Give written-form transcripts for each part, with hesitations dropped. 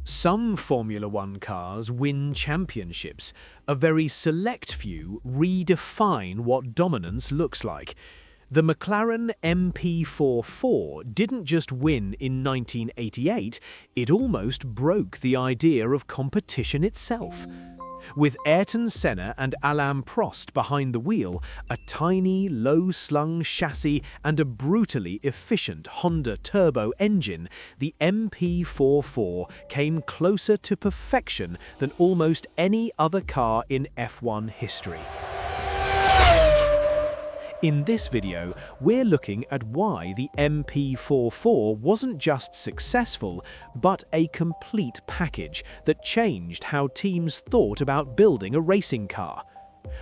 Some Formula One cars win championships. A very select few redefine what dominance looks like. The McLaren MP4 didn't just win in 1988, it almost broke the idea of competition itself. With Ayrton Senna and Alain Prost behind the wheel, a tiny, low-slung chassis and a brutally efficient Honda turbo engine, the MP4 came closer to perfection than almost any other car in F1 history. In this video, we're looking at why the MP4 wasn't just successful, but a complete package that changed how teams thought about building a racing car.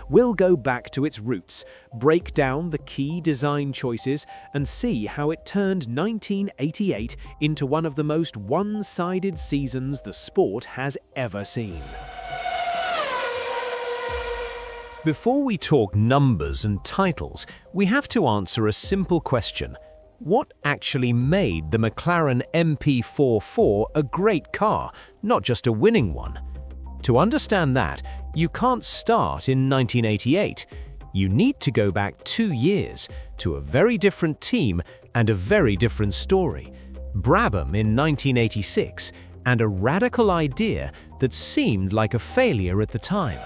We'll go back to its roots, break down the key design choices, and see how it turned 1988 into one of the most one-sided seasons the sport has ever seen. Before we talk numbers and titles, we have to answer a simple question. What actually made the McLaren MP4 a great car, not just a winning one? To understand that, you can't start in 1988. You need to go back 2 years to a very different team and a very different story. Brabham in 1986, and a radical idea that seemed like a failure at the time.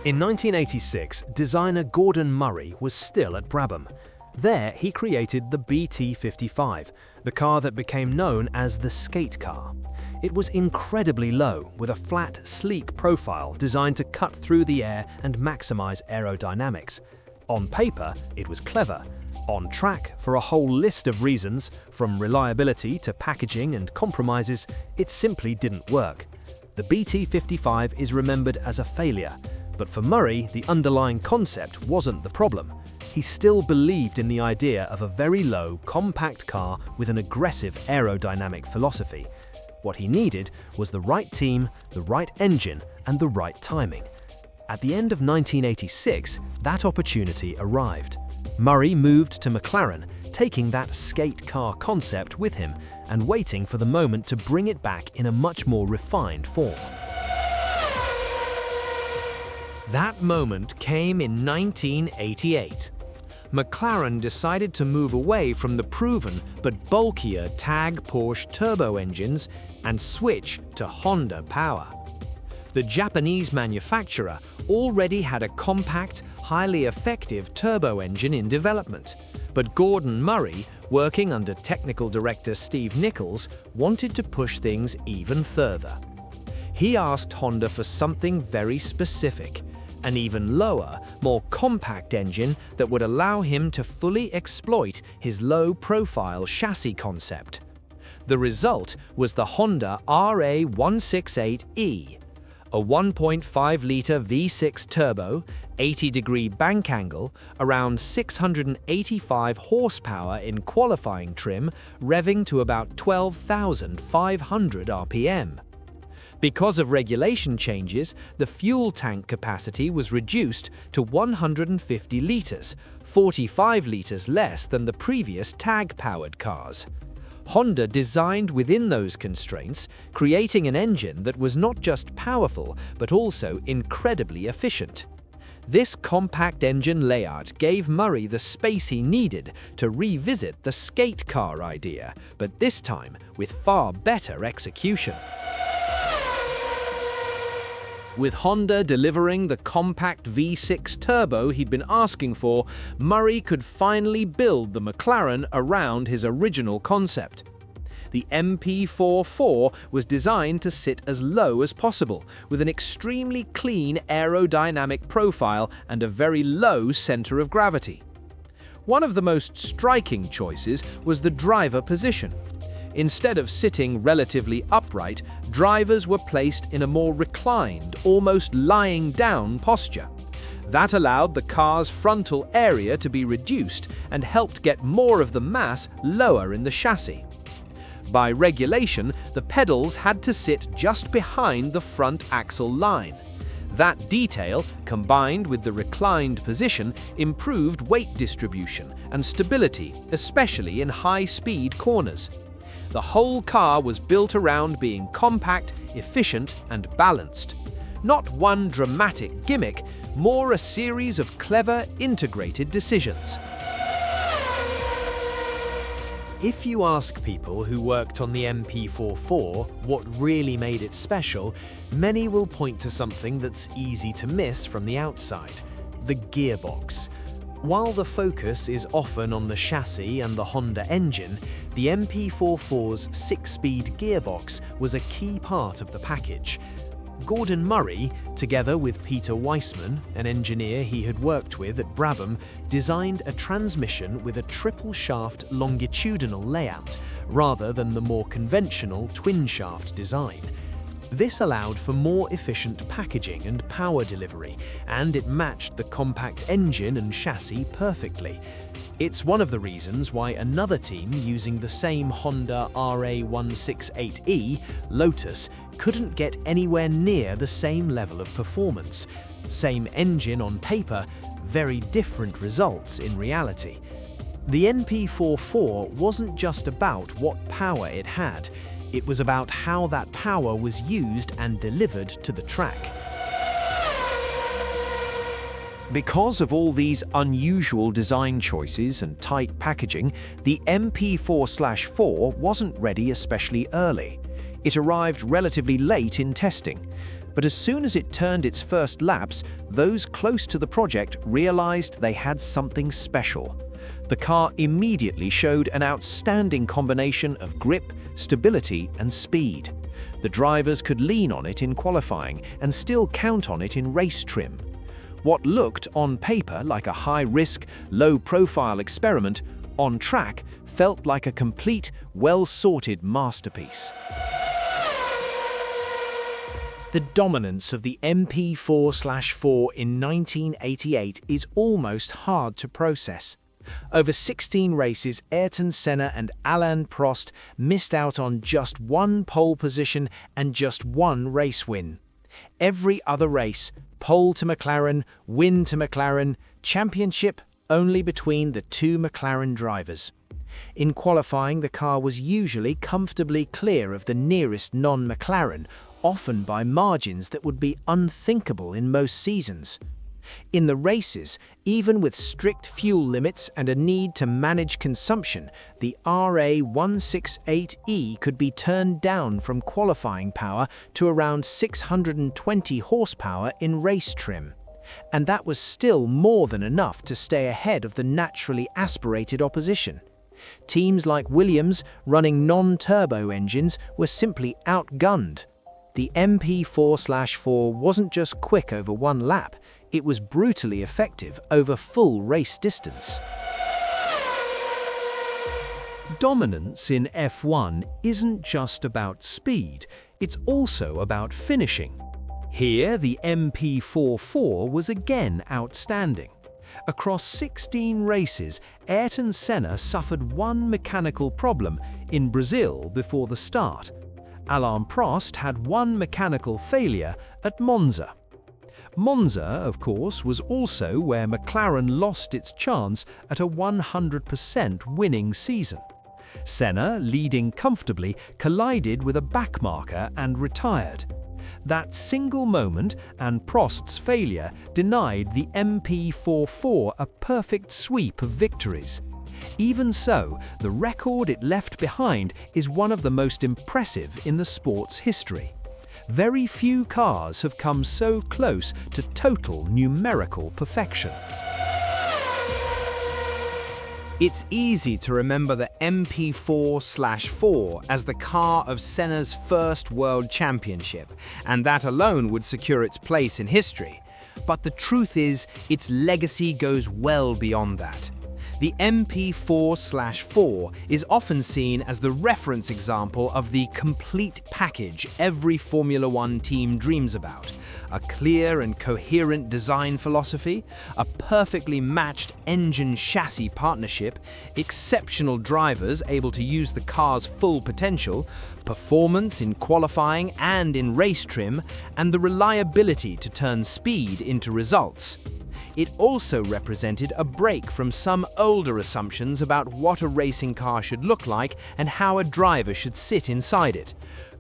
In 1986, designer Gordon Murray was still at Brabham. There, he created the BT55, the car that became known as the skate car. It was incredibly low, with a flat, sleek profile designed to cut through the air and maximize aerodynamics. On paper, it was clever. On track, for a whole list of reasons, from reliability to packaging and compromises, it simply didn't work. The BT55 is remembered as a failure. But for Murray, the underlying concept wasn't the problem. He still believed in the idea of a very low, compact car with an aggressive aerodynamic philosophy. What he needed was the right team, the right engine, and the right timing. At the end of 1986, that opportunity arrived. Murray moved to McLaren, taking that skate car concept with him and waiting for the moment to bring it back in a much more refined form. That moment came in 1988. McLaren decided to move away from the proven but bulkier Tag Porsche turbo engines and switch to Honda power. The Japanese manufacturer already had a compact, highly effective turbo engine in development, but Gordon Murray, working under technical director Steve Nichols, wanted to push things even further. He asked Honda for something very specific: an even lower, more compact engine that would allow him to fully exploit his low-profile chassis concept. The result was the Honda RA168E, a 1.5-litre V6 turbo, 80-degree bank angle, around 685 horsepower in qualifying trim, revving to about 12,500 RPM. Because of regulation changes, the fuel tank capacity was reduced to 150 litres, 45 litres less than the previous Tag-powered cars. Honda designed within those constraints, creating an engine that was not just powerful, but also incredibly efficient. This compact engine layout gave Murray the space he needed to revisit the skate car idea, but this time with far better execution. With Honda delivering the compact V6 turbo he'd been asking for, Murray could finally build the McLaren around his original concept. The MP4 was designed to sit as low as possible, with an extremely clean aerodynamic profile and a very low center of gravity. One of the most striking choices was the driver position. Instead of sitting relatively upright, drivers were placed in a more reclined, almost lying down posture. That allowed the car's frontal area to be reduced and helped get more of the mass lower in the chassis. By regulation, the pedals had to sit just behind the front axle line. That detail, combined with the reclined position, improved weight distribution and stability, especially in high-speed corners. The whole car was built around being compact, efficient, and balanced. Not one dramatic gimmick, more a series of clever, integrated decisions. If you ask people who worked on the MP44 what really made it special, many will point to something that's easy to miss from the outside: the gearbox. While the focus is often on the chassis and the Honda engine, the MP44's 6-speed gearbox was a key part of the package. Gordon Murray, together with Peter Weissman, an engineer he had worked with at Brabham, designed a transmission with a triple-shaft longitudinal layout, rather than the more conventional twin-shaft design. This allowed for more efficient packaging and power delivery, and it matched the compact engine and chassis perfectly. It's one of the reasons why another team using the same Honda RA168E, Lotus, couldn't get anywhere near the same level of performance. Same engine on paper, very different results in reality. The MP44 wasn't just about what power it had, it was about how that power was used and delivered to the track. Because of all these unusual design choices and tight packaging, the MP4/4 wasn't ready especially early. It arrived relatively late in testing, but as soon as it turned its first laps, those close to the project realized they had something special. The car immediately showed an outstanding combination of grip, stability, and speed. The drivers could lean on it in qualifying and still count on it in race trim. What looked on paper like a high-risk, low-profile experiment, on track felt like a complete, well-sorted masterpiece. The dominance of the MP4/4 in 1988 is almost hard to process. Over 16 races, Ayrton Senna and Alain Prost missed out on just one pole position and just one race win. Every other race, pole to McLaren, win to McLaren, championship only between the two McLaren drivers. In qualifying, the car was usually comfortably clear of the nearest non-McLaren, often by margins that would be unthinkable in most seasons. In the races, even with strict fuel limits and a need to manage consumption, the RA168E could be turned down from qualifying power to around 620 horsepower in race trim. And that was still more than enough to stay ahead of the naturally aspirated opposition. Teams like Williams, running non-turbo engines, were simply outgunned. The MP4/4 wasn't just quick over one lap, it was brutally effective over full race distance. Dominance in F1 isn't just about speed, it's also about finishing. Here, the MP44 was again outstanding. Across 16 races, Ayrton Senna suffered one mechanical problem in Brazil before the start. Alain Prost had one mechanical failure at Monza. Monza, of course, was also where McLaren lost its chance at a 100% winning season. Senna, leading comfortably, collided with a backmarker and retired. That single moment and Prost's failure denied the MP44 a perfect sweep of victories. Even so, the record it left behind is one of the most impressive in the sport's history. Very few cars have come so close to total numerical perfection. It's easy to remember the MP4/4 as the car of Senna's first World Championship, and that alone would secure its place in history. But the truth is, its legacy goes well beyond that. The MP4/4 is often seen as the reference example of the complete package every Formula One team dreams about. a clear and coherent design philosophy, a perfectly matched engine-chassis partnership, exceptional drivers able to use the car's full potential, performance in qualifying and in race trim, and the reliability to turn speed into results. It also represented a break from some older assumptions about what a racing car should look like and how a driver should sit inside it.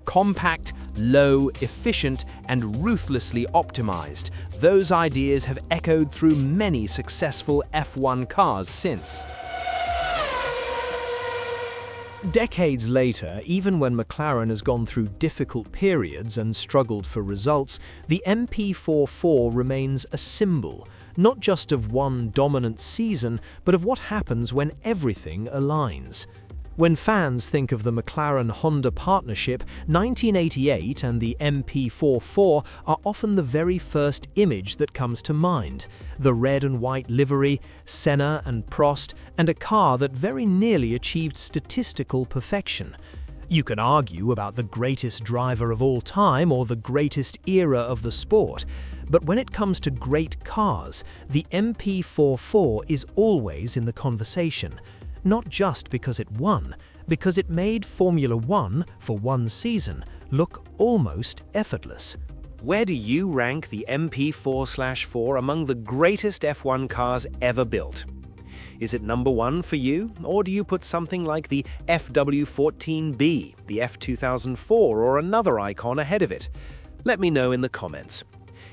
Compact, low, efficient, and ruthlessly optimized, those ideas have echoed through many successful F1 cars since. Decades later, even when McLaren has gone through difficult periods and struggled for results, the MP44 remains a symbol, not just of one dominant season, but of what happens when everything aligns. When fans think of the McLaren-Honda partnership, 1988 and the MP44 are often the very first image that comes to mind. The red and white livery, Senna and Prost, and a car that very nearly achieved statistical perfection. You can argue about the greatest driver of all time or the greatest era of the sport, but when it comes to great cars, the MP44 is always in the conversation. Not just because it won, because it made Formula One, for one season, look almost effortless. Where do you rank the MP4/4 among the greatest F1 cars ever built? Is it number one for you, or do you put something like the FW14B, the F2004, or another icon ahead of it? Let me know in the comments.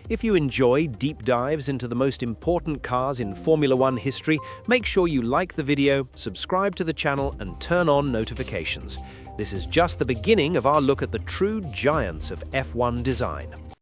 If you enjoy deep dives into the most important cars in Formula One history, make sure you like the video, subscribe to the channel, and turn on notifications. This is just the beginning of our look at the true giants of F1 design.